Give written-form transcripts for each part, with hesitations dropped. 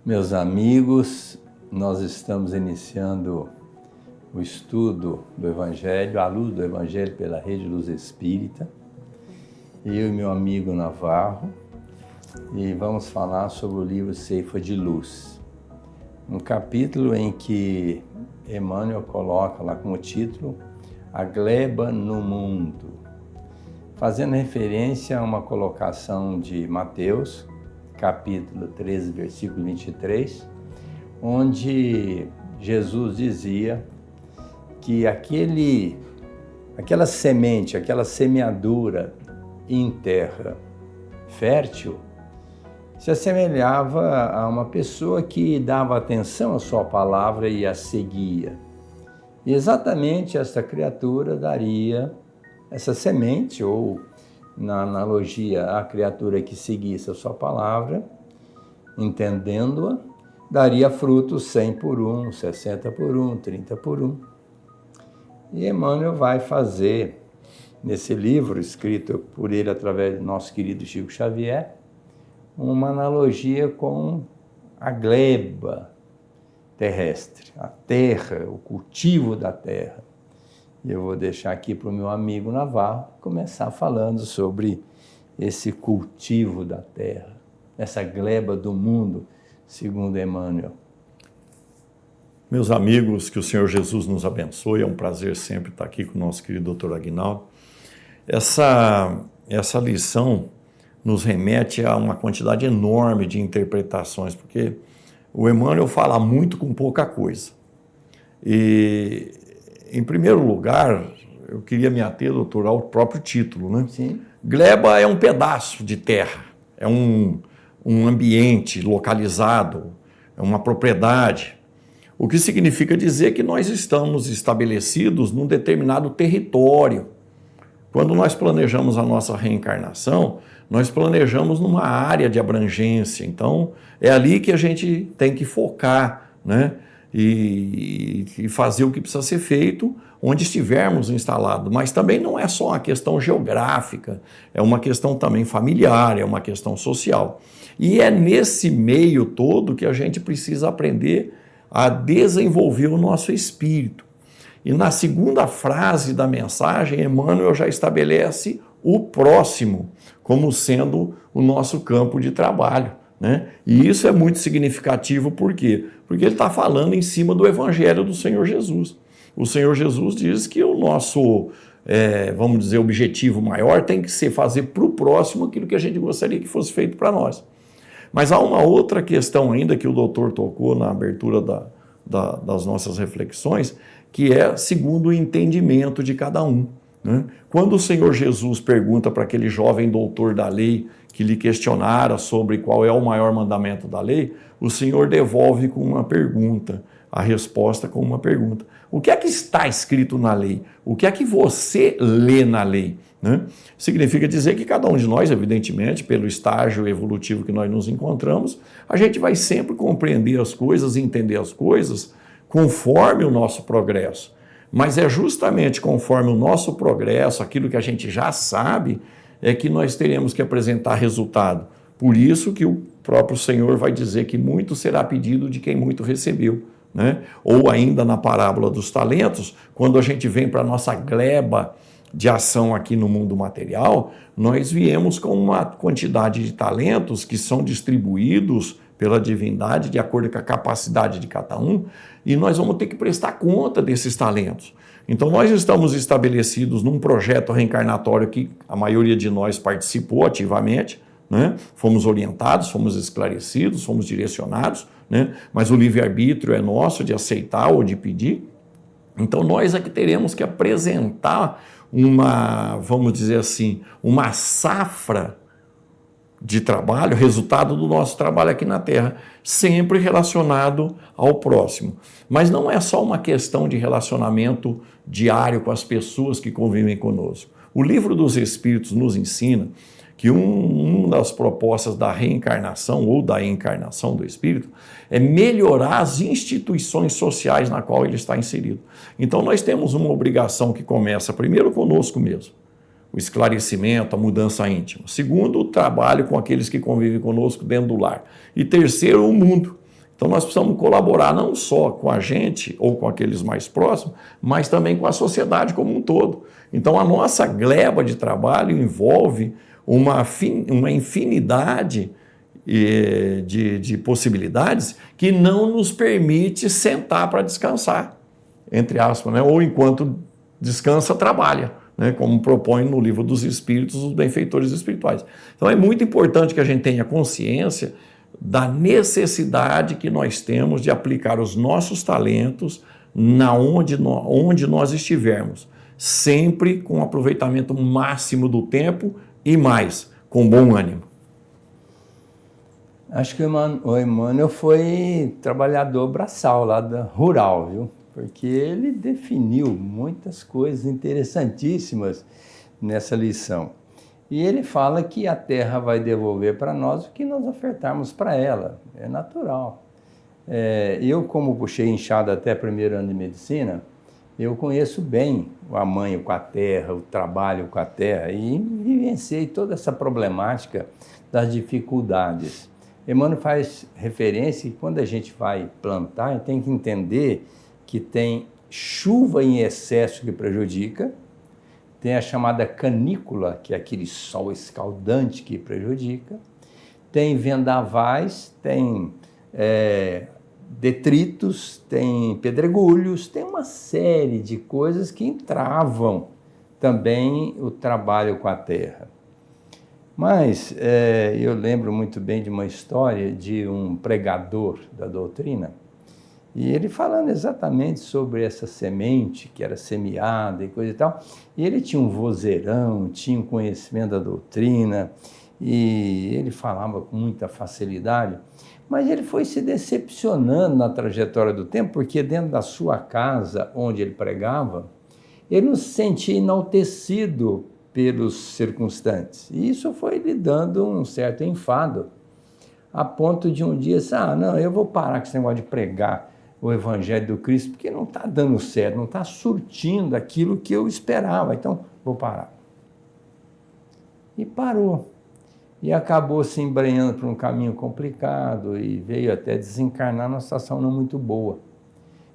Meus amigos, nós estamos iniciando o estudo do Evangelho, à luz do Evangelho pela Rede Luz Espírita. Eu e meu amigo Navarro, e vamos falar sobre o livro Ceifa de Luz. Um capítulo em que Emmanuel coloca lá como título A Gleba no Mundo, fazendo referência a uma colocação de Mateus, capítulo 13, versículo 23, onde Jesus dizia que aquela semente, aquela semeadura em terra fértil, se assemelhava a uma pessoa que dava atenção à sua palavra e a seguia. E exatamente esta criatura daria essa semente, ou na analogia, a criatura que seguisse a sua palavra, entendendo-a, daria frutos 100 por 1, 60 por 1, 30 por 1. E Emmanuel vai fazer, nesse livro, escrito por ele através do nosso querido Chico Xavier, uma analogia com a gleba terrestre, a terra, o cultivo da terra. E eu vou deixar aqui para o meu amigo Navarro começar falando sobre esse cultivo da terra, essa gleba do mundo, segundo Emmanuel. Meus amigos, que o Senhor Jesus nos abençoe, é um prazer sempre estar aqui com o nosso querido Dr. Aguinaldo. Essa lição nos remete a uma quantidade enorme de interpretações, porque o Emmanuel fala muito com pouca coisa. E, em primeiro lugar, eu queria me ater, doutor, ao próprio título, né? Sim. Gleba é um pedaço de terra, é um ambiente localizado, é uma propriedade. O que significa dizer que nós estamos estabelecidos num determinado território. Quando nós planejamos a nossa reencarnação, nós planejamos numa área de abrangência. Então, é ali que a gente tem que focar, né? E fazer o que precisa ser feito onde estivermos instalados. Mas também não é só uma questão geográfica, é uma questão também familiar, é uma questão social. E é nesse meio todo que a gente precisa aprender a desenvolver o nosso espírito. E na segunda frase da mensagem, Emmanuel já estabelece o próximo como sendo o nosso campo de trabalho, né? E isso é muito significativo, por quê? Porque ele está falando em cima do Evangelho do Senhor Jesus. O Senhor Jesus diz que o nosso, vamos dizer, objetivo maior tem que ser fazer para o próximo aquilo que a gente gostaria que fosse feito para nós. Mas há uma outra questão ainda que o doutor tocou na abertura das nossas reflexões, que é segundo o entendimento de cada um, né? Quando o Senhor Jesus pergunta para aquele jovem doutor da lei que lhe questionara sobre qual é o maior mandamento da lei, o Senhor devolve com uma pergunta, a resposta com uma pergunta. O que é que está escrito na lei? O que é que você lê na lei? Né? Significa dizer que cada um de nós, evidentemente, pelo estágio evolutivo que nós nos encontramos, a gente vai sempre compreender as coisas e entender as coisas conforme o nosso progresso. Mas é justamente conforme o nosso progresso, aquilo que a gente já sabe, é que nós teremos que apresentar resultado. Por isso que o próprio Senhor vai dizer que muito será pedido de quem muito recebeu, né? Ou ainda na parábola dos talentos, quando a gente vem para a nossa gleba de ação aqui no mundo material, nós viemos com uma quantidade de talentos que são distribuídos pela divindade de acordo com a capacidade de cada um, e nós vamos ter que prestar conta desses talentos. Então nós estamos estabelecidos num projeto reencarnatório que a maioria de nós participou ativamente, né? Fomos orientados, fomos esclarecidos, fomos direcionados, né? Mas o livre-arbítrio é nosso de aceitar ou de pedir. Então nós é que teremos que apresentar vamos dizer assim, uma safra de trabalho, resultado do nosso trabalho aqui na Terra, sempre relacionado ao próximo. Mas não é só uma questão de relacionamento diário com as pessoas que convivem conosco. O Livro dos Espíritos nos ensina que uma das propostas da reencarnação ou da encarnação do espírito é melhorar as instituições sociais na qual ele está inserido. Então nós temos uma obrigação que começa primeiro conosco mesmo, o esclarecimento, a mudança íntima. Segundo, o trabalho com aqueles que convivem conosco dentro do lar. E terceiro, o mundo. Então nós precisamos colaborar não só com a gente ou com aqueles mais próximos, mas também com a sociedade como um todo. Então a nossa gleba de trabalho envolve uma infinidade de possibilidades que não nos permite sentar para descansar, entre aspas, né? Ou enquanto descansa, trabalha, né? Como propõe no Livro dos Espíritos os benfeitores espirituais. Então é muito importante que a gente tenha consciência da necessidade que nós temos de aplicar os nossos talentos onde nós estivermos, sempre com aproveitamento máximo do tempo e mais, com bom ânimo. Acho que o Emmanuel foi trabalhador braçal lá da rural, viu? Porque ele definiu muitas coisas interessantíssimas nessa lição. E ele fala que a terra vai devolver para nós o que nós ofertarmos para ela. É natural. Eu, como puxei inchada até primeiro ano de medicina, eu conheço bem o amanho com a terra, o trabalho com a terra e vivenciei toda essa problemática das dificuldades. Emmanuel faz referência que quando a gente vai plantar, a gente tem que entender que tem chuva em excesso que prejudica, tem a chamada canícula, que é aquele sol escaldante que prejudica, tem vendavais, tem detritos, tem pedregulhos, tem uma série de coisas que entravam também o trabalho com a terra. Mas eu lembro muito bem de uma história de um pregador da doutrina, e ele falando exatamente sobre essa semente que era semeada e coisa e tal, e ele tinha um vozeirão, tinha um conhecimento da doutrina, e ele falava com muita facilidade, mas ele foi se decepcionando na trajetória do tempo, porque dentro da sua casa, onde ele pregava, ele não se sentia enaltecido pelos circunstantes. E isso foi lhe dando um certo enfado, a ponto de um dia, não, eu vou parar com esse negócio de pregar o Evangelho do Cristo, porque não está dando certo, não está surtindo aquilo que eu esperava, então vou parar. E parou. E acabou se embrenhando por um caminho complicado e veio até desencarnar numa situação não muito boa.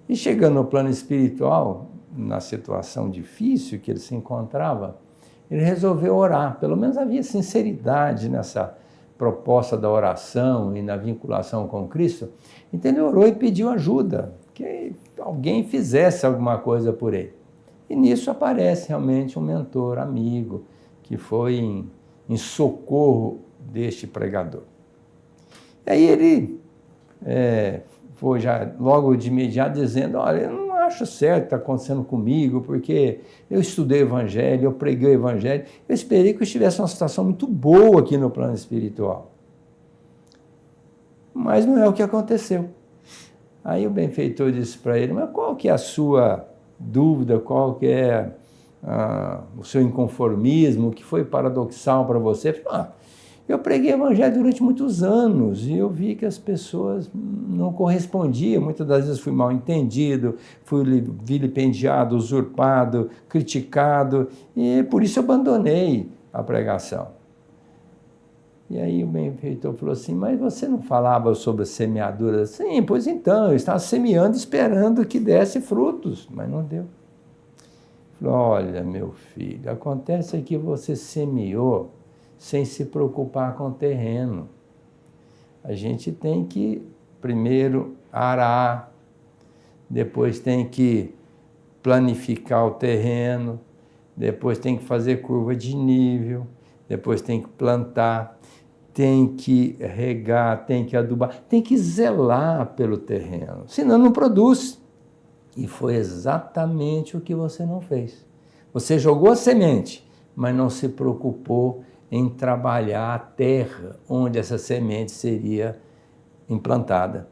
E chegando no plano espiritual, na situação difícil que ele se encontrava, ele resolveu orar. Pelo menos havia sinceridade nessa proposta da oração e na vinculação com Cristo. Então ele orou e pediu ajuda, que alguém fizesse alguma coisa por ele. E nisso aparece realmente um mentor, amigo, que foi em socorro deste pregador. E aí ele foi já logo de imediato dizendo, olha, eu não acho certo o que está acontecendo comigo, porque eu estudei o Evangelho, eu preguei o Evangelho, eu esperei que eu estivesse numa situação muito boa aqui no plano espiritual. Mas não é o que aconteceu. Aí o benfeitor disse para ele, mas qual que é a sua dúvida, qual que é o seu inconformismo, o que foi paradoxal para você? Ele falou, eu preguei o Evangelho durante muitos anos e eu vi que as pessoas não correspondiam. Muitas das vezes fui mal entendido, fui vilipendiado, usurpado, criticado e por isso eu abandonei a pregação. E aí o benfeitor falou assim, mas você não falava sobre a semeadura? Sim, pois então, eu estava semeando esperando que desse frutos, mas não deu. Falou, olha meu filho, acontece que você semeou sem se preocupar com o terreno. A gente tem que primeiro arar, depois tem que planificar o terreno, depois tem que fazer curva de nível, depois tem que plantar, tem que regar, tem que adubar, tem que zelar pelo terreno, senão não produz. E foi exatamente o que você não fez. Você jogou a semente, mas não se preocupou em trabalhar a terra onde essa semente seria implantada.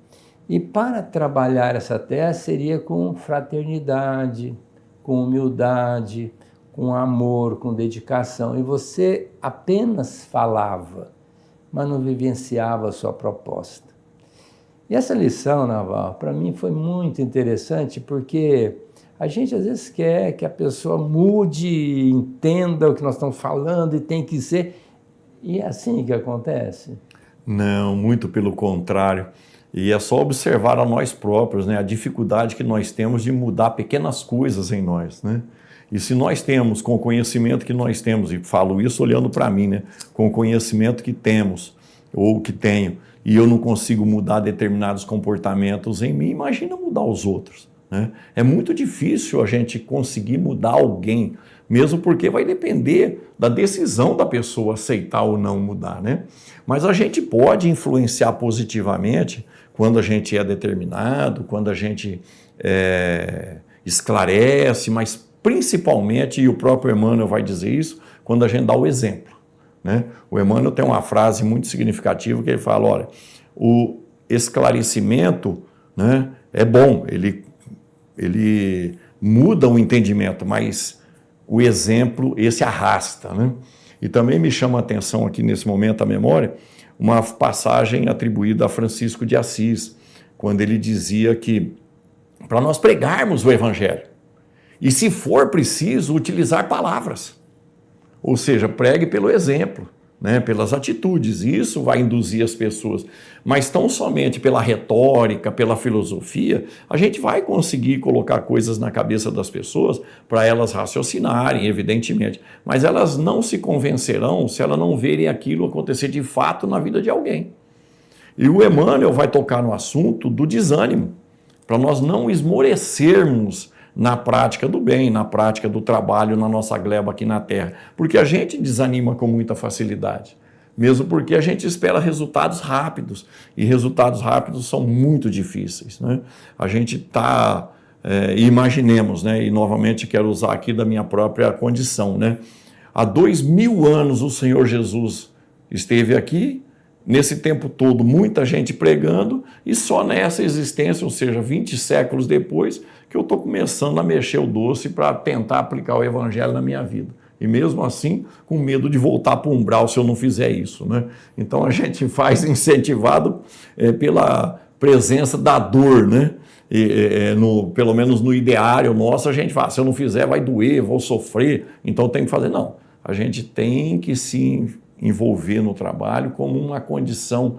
E para trabalhar essa terra seria com fraternidade, com humildade, com amor, com dedicação. E você apenas falava, mas não vivenciava a sua proposta. E essa lição, Naval, para mim foi muito interessante, porque a gente às vezes quer que a pessoa mude, entenda o que nós estamos falando e tem que ser. E é assim que acontece? Não, muito pelo contrário. E é só observar a nós próprios, né, a dificuldade que nós temos de mudar pequenas coisas em nós, né? E se nós temos, com o conhecimento que nós temos, e falo isso olhando para mim, né, com o conhecimento que temos, ou que tenho, e eu não consigo mudar determinados comportamentos em mim, imagina mudar os outros, né? É muito difícil a gente conseguir mudar alguém, mesmo porque vai depender da decisão da pessoa aceitar ou não mudar, né? Mas a gente pode influenciar positivamente quando a gente é determinado, quando a gente esclarece, mas principalmente, e o próprio Emmanuel vai dizer isso, quando a gente dá o exemplo, né? O Emmanuel tem uma frase muito significativa que ele fala, olha, o esclarecimento, né, é bom, ele muda o entendimento, mas o exemplo, esse arrasta, né? E também me chama a atenção aqui nesse momento a memória, uma passagem atribuída a Francisco de Assis, quando ele dizia que para nós pregarmos o Evangelho, e se for preciso, utilizar palavras, ou seja, pregue pelo exemplo, né, pelas atitudes, isso vai induzir as pessoas, mas tão somente pela retórica, pela filosofia, a gente vai conseguir colocar coisas na cabeça das pessoas para elas raciocinarem, evidentemente, mas elas não se convencerão se elas não verem aquilo acontecer de fato na vida de alguém. E o Emmanuel vai tocar no assunto do desânimo, para nós não esmorecermos na prática do bem, na prática do trabalho, na nossa gleba aqui na Terra. Porque a gente desanima com muita facilidade, mesmo porque a gente espera resultados rápidos, e resultados rápidos são muito difíceis, né? A gente está, imaginemos, né? E novamente quero usar aqui da minha própria condição, né? Há 2000 anos o Senhor Jesus esteve aqui, nesse tempo todo muita gente pregando, e só nessa existência, ou seja, 20 séculos depois, que eu estou começando a mexer o doce para tentar aplicar o Evangelho na minha vida. E mesmo assim, com medo de voltar para o umbral se eu não fizer isso, né? Então a gente faz incentivado pela presença da dor, né? Pelo menos no ideário nosso, a gente fala, se eu não fizer vai doer, vou sofrer, então tem que fazer. Não, a gente tem que se envolver no trabalho como uma condição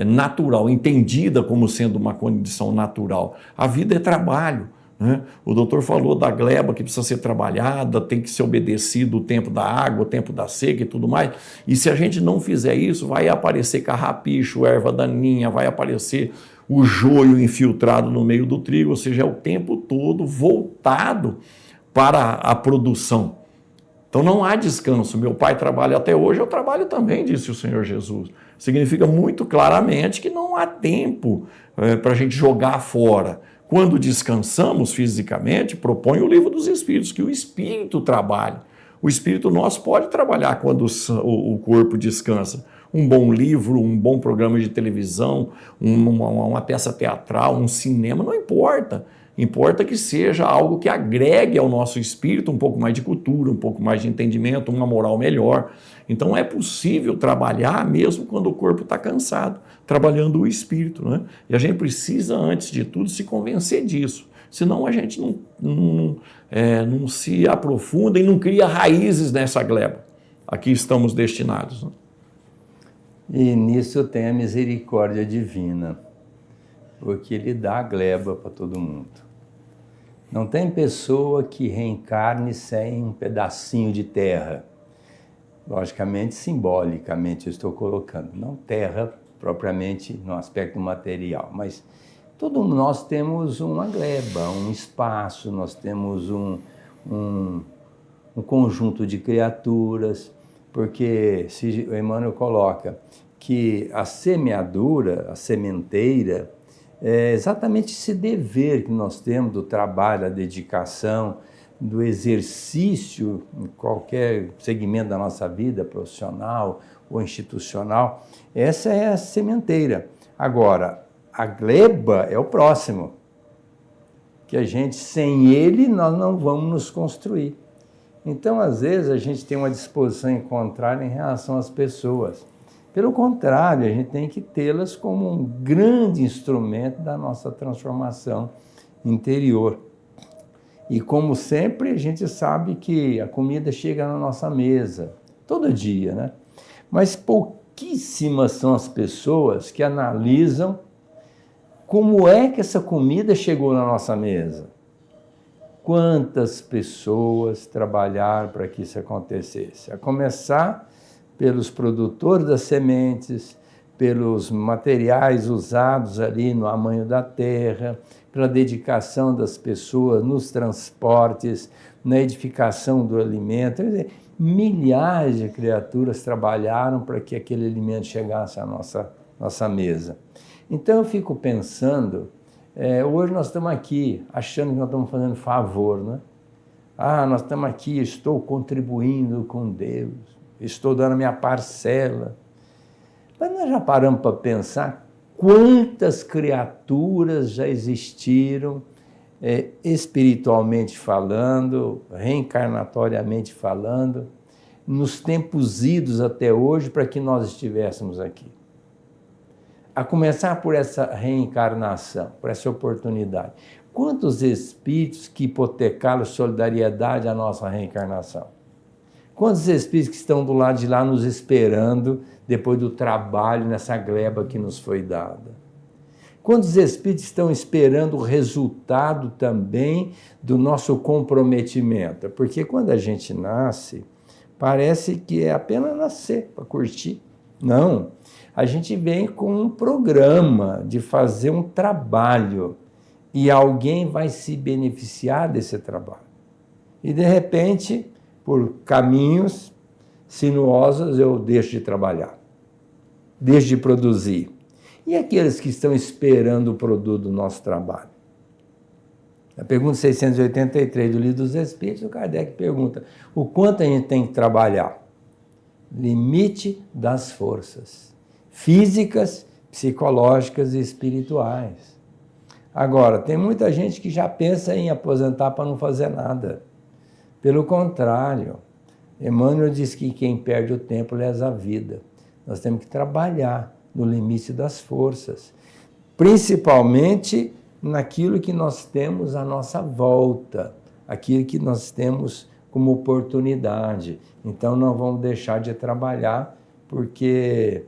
natural, entendida como sendo uma condição natural. A vida é trabalho, né? O doutor falou da gleba que precisa ser trabalhada, tem que ser obedecido o tempo da água, o tempo da seca e tudo mais. E se a gente não fizer isso, vai aparecer carrapicho, erva daninha, vai aparecer o joio infiltrado no meio do trigo, ou seja, é o tempo todo voltado para a produção. Então não há descanso. Meu pai trabalha até hoje, eu trabalho também, disse o Senhor Jesus. Significa muito claramente que não há tempo para a gente jogar fora. Quando descansamos fisicamente, propõe o Livro dos Espíritos, que o Espírito trabalhe. O Espírito nosso pode trabalhar quando o corpo descansa. Um bom livro, um bom programa de televisão, uma peça teatral, um cinema, não importa. Importa que seja algo que agregue ao nosso espírito um pouco mais de cultura, um pouco mais de entendimento, uma moral melhor. Então é possível trabalhar mesmo quando o corpo está cansado, trabalhando o espírito, né? E a gente precisa, antes de tudo, se convencer disso. Senão a gente não se aprofunda e não cria raízes nessa gleba. Aqui estamos destinados, né? E nisso tem a misericórdia divina, porque Ele dá a gleba para todo mundo. Não tem pessoa que reencarne sem um pedacinho de terra. Logicamente, simbolicamente eu estou colocando, não terra propriamente no aspecto material, mas todos nós temos uma gleba, um espaço, nós temos um conjunto de criaturas, porque se o Emmanuel coloca que a semeadura, a sementeira, é exatamente esse dever que nós temos do trabalho, da dedicação, do exercício em qualquer segmento da nossa vida, profissional ou institucional. Essa é a sementeira. Agora, a gleba é o próximo, que a gente, sem ele, nós não vamos nos construir. Então, às vezes, a gente tem uma disposição em contrária em relação às pessoas. Pelo contrário, a gente tem que tê-las como um grande instrumento da nossa transformação interior. E como sempre, a gente sabe que a comida chega na nossa mesa, todo dia, né? Mas pouquíssimas são as pessoas que analisam Como é que essa comida chegou na nossa mesa? Quantas pessoas trabalharam para que isso acontecesse? A começar pelos produtores das sementes, pelos materiais usados ali no amanho da terra, pela dedicação das pessoas nos transportes, na edificação do alimento. Quer dizer, milhares de criaturas trabalharam para que aquele alimento chegasse à nossa mesa. Então eu fico pensando, hoje nós estamos aqui achando que nós estamos fazendo favor, né? Nós estamos aqui, estou contribuindo com Deus, estou dando a minha parcela. Mas nós já paramos para pensar quantas criaturas já existiram, espiritualmente falando, reencarnatoriamente falando, nos tempos idos até hoje para que nós estivéssemos aqui. A começar por essa reencarnação, por essa oportunidade. Quantos espíritos que hipotecaram solidariedade à nossa reencarnação? Quantos espíritos que estão do lado de lá nos esperando depois do trabalho nessa gleba que nos foi dada? Quantos espíritos estão esperando o resultado também do nosso comprometimento? Porque quando a gente nasce, parece que é apenas nascer para curtir. Não, a gente vem com um programa de fazer um trabalho e alguém vai se beneficiar desse trabalho. E de repente, por caminhos sinuosos, eu deixo de trabalhar, deixo de produzir. E aqueles que estão esperando o produto do nosso trabalho? Na pergunta 683 do Livro dos Espíritos, o Kardec pergunta: o quanto a gente tem que trabalhar? Limite das forças físicas, psicológicas e espirituais. Agora, tem muita gente que já pensa em aposentar para não fazer nada. Pelo contrário, Emmanuel diz que quem perde o tempo lesa a vida. Nós temos que trabalhar no limite das forças, principalmente naquilo que nós temos à nossa volta, aquilo que nós temos como oportunidade. Então não vamos deixar de trabalhar, porque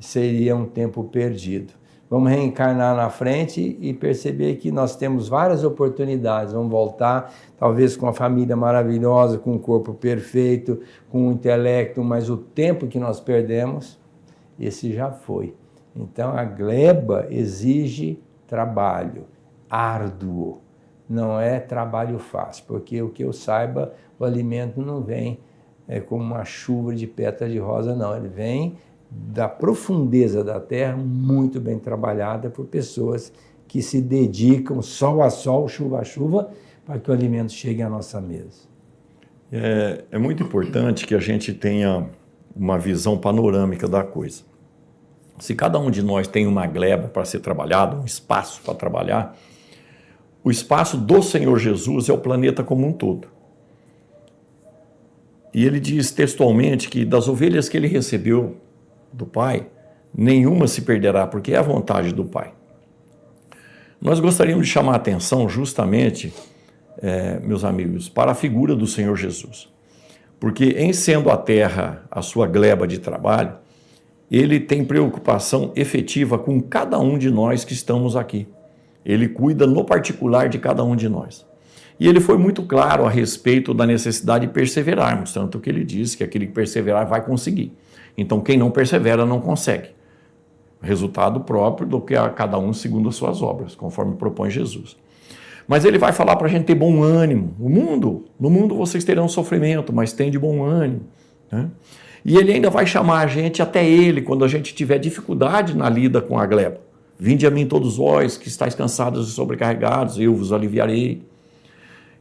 seria um tempo perdido. Vamos reencarnar na frente e perceber que nós temos várias oportunidades. Vamos voltar, talvez com uma família maravilhosa, com um corpo perfeito, com um intelecto, mas o tempo que nós perdemos, esse já foi. Então a gleba exige trabalho árduo, não é trabalho fácil, porque o que eu saiba, o alimento não vem como uma chuva de pétalas de rosa, não, ele vem da profundeza da terra, muito bem trabalhada por pessoas que se dedicam sol a sol, chuva a chuva, para que o alimento chegue à nossa mesa. É muito importante que a gente tenha uma visão panorâmica da coisa. Se cada um de nós tem uma gleba para ser trabalhado, um espaço para trabalhar, o espaço do Senhor Jesus é o planeta como um todo. E ele diz textualmente que das ovelhas que ele recebeu do Pai, nenhuma se perderá, porque é a vontade do Pai. Nós gostaríamos de chamar a atenção justamente, meus amigos, para a figura do Senhor Jesus. Porque em sendo a terra a sua gleba de trabalho, ele tem preocupação efetiva com cada um de nós que estamos aqui. Ele cuida no particular de cada um de nós. E ele foi muito claro a respeito da necessidade de perseverarmos, tanto que ele diz que aquele que perseverar vai conseguir. Então, quem não persevera não consegue. Resultado próprio do que a cada um segundo as suas obras, conforme propõe Jesus. Mas ele vai falar para a gente ter bom ânimo. No mundo vocês terão sofrimento, mas tem de bom ânimo. Né? E ele ainda vai chamar a gente até ele, quando a gente tiver dificuldade na lida com a gleba. Vinde a mim todos vós que estáis cansados e sobrecarregados, eu vos aliviarei.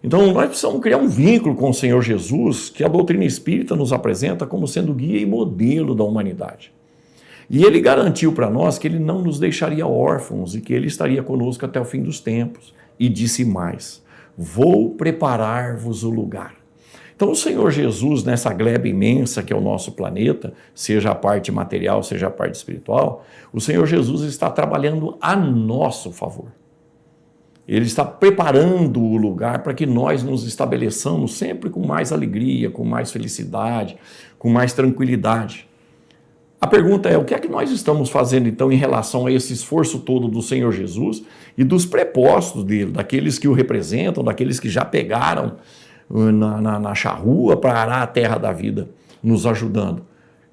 Então nós precisamos criar um vínculo com o Senhor Jesus, que a doutrina espírita nos apresenta como sendo guia e modelo da humanidade. E ele garantiu para nós que ele não nos deixaria órfãos e que ele estaria conosco até o fim dos tempos. E disse mais: vou preparar-vos o lugar. Então o Senhor Jesus, nessa gleba imensa que é o nosso planeta, seja a parte material, seja a parte espiritual, o Senhor Jesus está trabalhando a nosso favor. Ele está preparando o lugar para que nós nos estabeleçamos sempre com mais alegria, com mais felicidade, com mais tranquilidade. A pergunta é, o que é que nós estamos fazendo então em relação a esse esforço todo do Senhor Jesus e dos prepostos dele, daqueles que o representam, daqueles que já pegaram na charrua para arar a terra da vida, nos ajudando.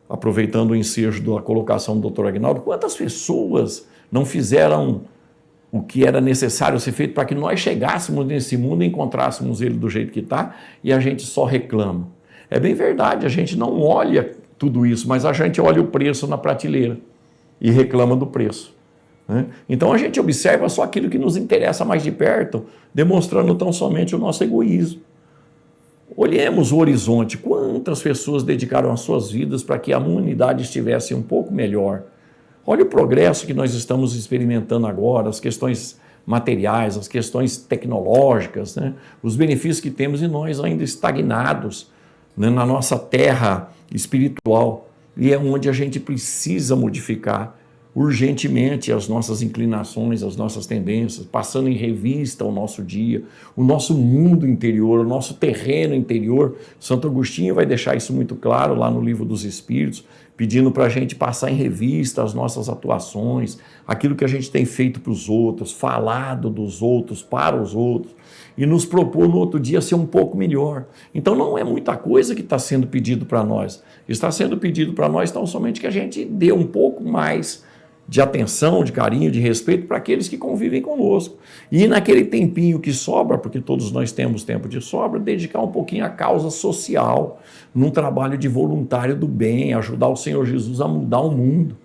Aproveitando o ensejo da colocação do Dr. Aguinaldo, quantas pessoas não fizeram o que era necessário ser feito para que nós chegássemos nesse mundo e encontrássemos ele do jeito que está, e a gente só reclama. É bem verdade, a gente não olha tudo isso, mas a gente olha o preço na prateleira e reclama do preço, né? Então a gente observa só aquilo que nos interessa mais de perto, demonstrando tão somente o nosso egoísmo. Olhemos o horizonte, quantas pessoas dedicaram as suas vidas para que a humanidade estivesse um pouco melhor. Olha o progresso que nós estamos experimentando agora, as questões materiais, as questões tecnológicas, né? Os benefícios que temos e nós ainda estagnados, né, na nossa terra espiritual. E é onde a gente precisa modificar urgentemente as nossas inclinações, as nossas tendências, passando em revista o nosso dia, o nosso mundo interior, o nosso terreno interior. Santo Agostinho vai deixar isso muito claro lá no Livro dos Espíritos, pedindo para a gente passar em revista as nossas atuações, aquilo que a gente tem feito para os outros, falado dos outros, para os outros, e nos propor no outro dia ser um pouco melhor. Então não é muita coisa que está sendo pedido para nós. Está sendo pedido para nós tão somente que a gente dê um pouco mais de atenção, de carinho, de respeito para aqueles que convivem conosco. E naquele tempinho que sobra, porque todos nós temos tempo de sobra, dedicar um pouquinho à causa social, num trabalho de voluntário do bem, ajudar o Senhor Jesus a mudar o mundo.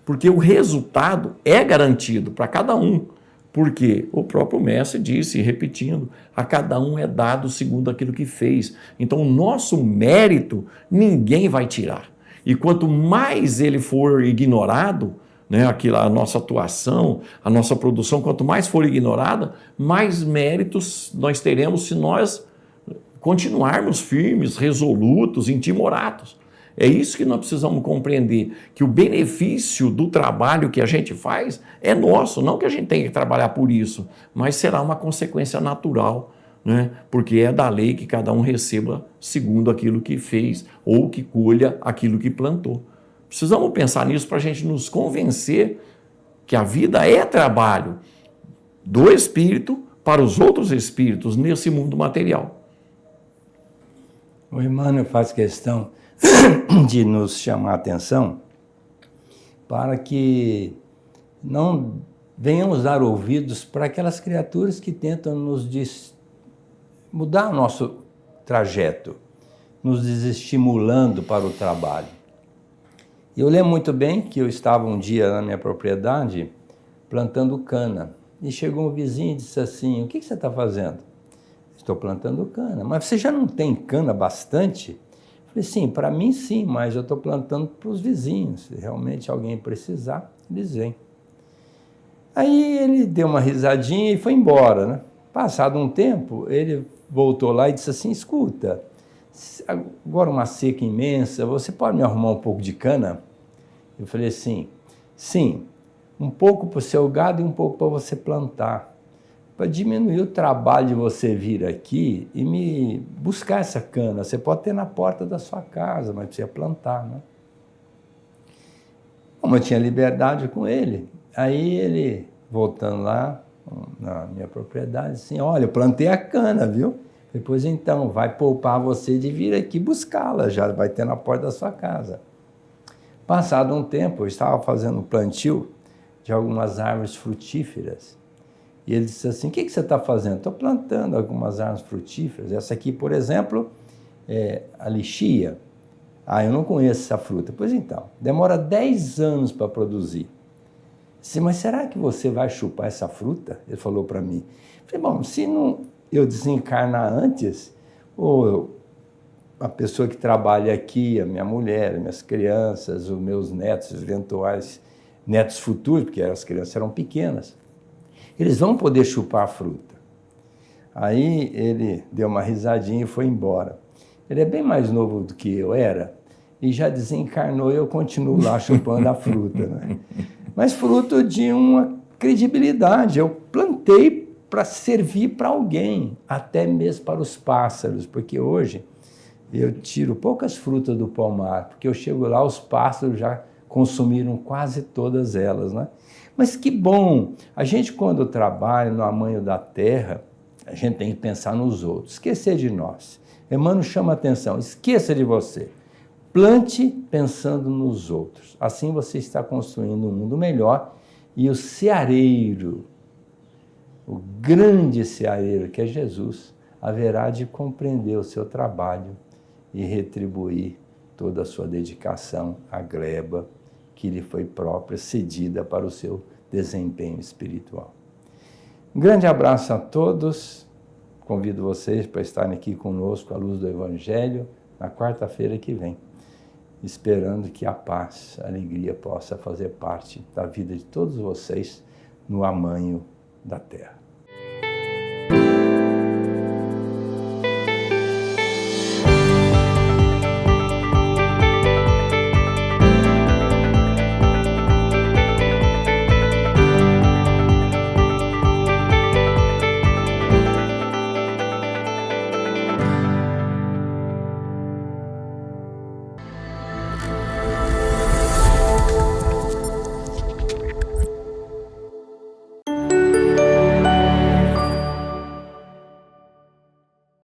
Porque o resultado é garantido para cada um. Porque o próprio mestre disse, repetindo, a cada um é dado segundo aquilo que fez. Então o nosso mérito ninguém vai tirar. E quanto mais ele for ignorado, né, a nossa atuação, a nossa produção, quanto mais for ignorada, mais méritos nós teremos se nós continuarmos firmes, resolutos, intimoratos. É isso que nós precisamos compreender, que o benefício do trabalho que a gente faz é nosso, não que a gente tenha que trabalhar por isso, mas será uma consequência natural, né? Porque é da lei que cada um receba segundo aquilo que fez ou que colha aquilo que plantou. Precisamos pensar nisso para a gente nos convencer que a vida é trabalho do espírito para os outros espíritos nesse mundo material. O Emmanuel faz questão de nos chamar a atenção para que não venhamos dar ouvidos para aquelas criaturas que tentam mudar o nosso trajeto, nos desestimulando para o trabalho. Eu lembro muito bem que eu estava um dia na minha propriedade plantando cana e chegou um vizinho e disse assim, o que você está fazendo? Estou plantando cana. Mas você já não tem cana bastante? Eu falei, sim, para mim sim, mas eu estou plantando para os vizinhos. Se realmente alguém precisar, eles vêm. Aí ele deu uma risadinha e foi embora, né? Passado um tempo, ele voltou lá e disse assim, escuta, agora uma seca imensa, você pode me arrumar um pouco de cana? Eu falei assim, sim, um pouco para o seu gado e um pouco para você plantar. Para diminuir o trabalho de você vir aqui e me buscar essa cana. Você pode ter na porta da sua casa, mas precisa plantar, né? Como eu tinha liberdade com ele, aí ele, voltando lá na minha propriedade, assim, olha, eu plantei a cana, viu? Depois então, vai poupar você de vir aqui buscá-la, já vai ter na porta da sua casa. Passado um tempo, eu estava fazendo um plantio de algumas árvores frutíferas. E ele disse assim, o que você está fazendo? Estou plantando algumas árvores frutíferas. Essa aqui, por exemplo, é a lixia. Ah, eu não conheço essa fruta. Pois então, demora 10 anos para produzir. Disse, mas será que você vai chupar essa fruta? Ele falou para mim. Eu falei, bom, se não eu desencarnar antes, ou a pessoa que trabalha aqui, a minha mulher, minhas crianças, os meus netos, eventuais netos futuros, porque as crianças eram pequenas, eles vão poder chupar a fruta. Aí ele deu uma risadinha e foi embora. Ele é bem mais novo do que eu era e já desencarnou e eu continuo lá chupando a fruta, né? Mas fruto de uma credibilidade. Eu plantei para servir para alguém, até mesmo para os pássaros, porque hoje eu tiro poucas frutas do pomar, porque eu chego lá, os pássaros já consumiram quase todas elas, né? Mas que bom! A gente, quando trabalha no amanho da terra, a gente tem que pensar nos outros, esquecer de nós. Emmanuel chama a atenção, esqueça de você. Plante pensando nos outros. Assim você está construindo um mundo melhor e o ceareiro, o grande ceareiro que é Jesus, haverá de compreender o seu trabalho e retribuir toda a sua dedicação à gleba que lhe foi própria, cedida para o seu desempenho espiritual. Um grande abraço a todos. Convido vocês para estarem aqui conosco à luz do Evangelho na quarta-feira que vem, esperando que a paz, a alegria possa fazer parte da vida de todos vocês no amanho da terra.